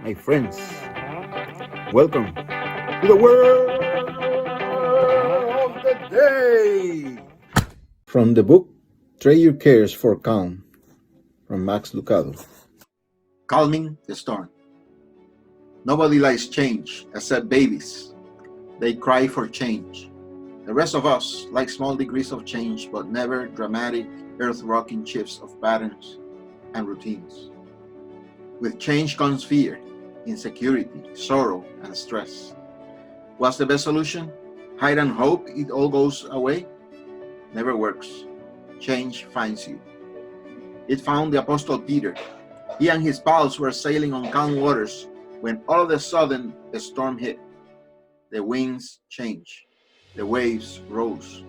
my friends. Welcome to the word of the day. From the book Trade Your Cares for Calm, from Max Lucado. Calming the storm. Nobody likes change except babies. They cry for change. The rest of us like small degrees of change, but never dramatic, earth-rocking shifts of patterns and routines. With change comes fear, insecurity, sorrow, and stress. What's the best solution? Hide and hope it all goes away? Never works. Change finds you. It found the Apostle Peter. He and his pals were sailing on calm waters when all of a sudden a storm hit. The winds changed. The waves rose.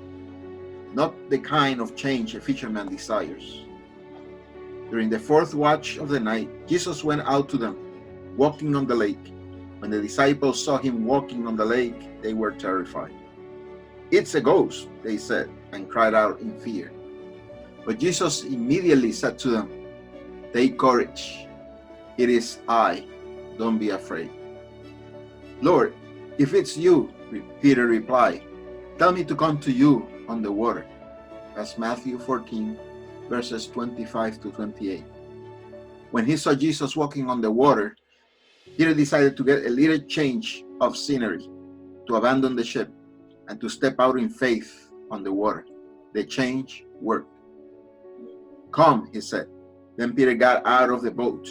Not the kind of change a fisherman desires. During the fourth watch of the night, Jesus went out to them, walking on the lake. When the disciples saw him walking on the lake, they were terrified. "It's a ghost," they said, and cried out in fear. But Jesus immediately said to them, "Take courage. It is I. Don't be afraid." "Lord, if it's you," Peter replied, "tell me to come to you on the water." That's Matthew 14, verses 25 to 28. When he saw Jesus walking on the water, Peter decided to get a little change of scenery, to abandon the ship, and to step out in faith on the water. The change worked. "Come," he said. Then Peter got out of the boat,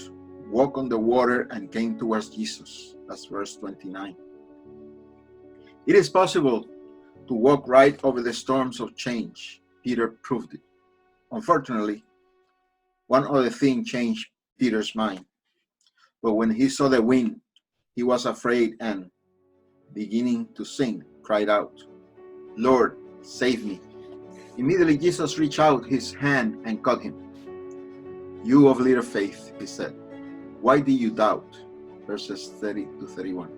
walked on the water, and came towards Jesus. That's verse 29. It is possible to walk right over the storms of change. Peter proved it. Unfortunately, one other thing changed Peter's mind. But when he saw the wind, he was afraid and, beginning to sink, cried out, "Lord, save me." Immediately Jesus reached out his hand and caught him. "You of little faith," he said, "why did you doubt?" Verses 30 to 31.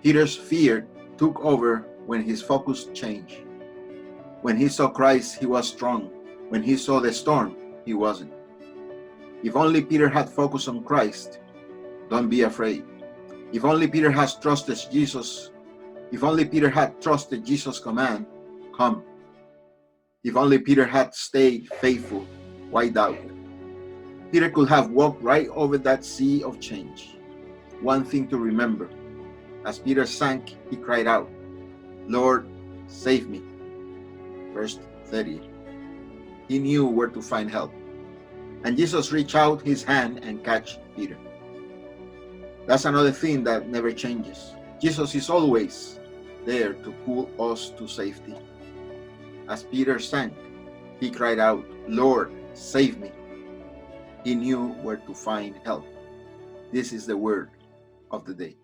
Peter's fear took over when his focus changed. When he saw Christ, he was strong. When he saw the storm, he wasn't. If only Peter had focused on Christ, don't be afraid. If only Peter has trusted Jesus, if only Peter had trusted Jesus' command, come. If only Peter had stayed faithful, why doubt? Peter could have walked right over that sea of change. One thing to remember, as Peter sank, he cried out, "Lord, save me." Verse 30. He knew where to find help. And Jesus reached out his hand and catch Peter. That's another thing that never changes. Jesus is always there to pull us to safety. As Peter sank, he cried out, "Lord, save me." He knew where to find help. This is the word of the day.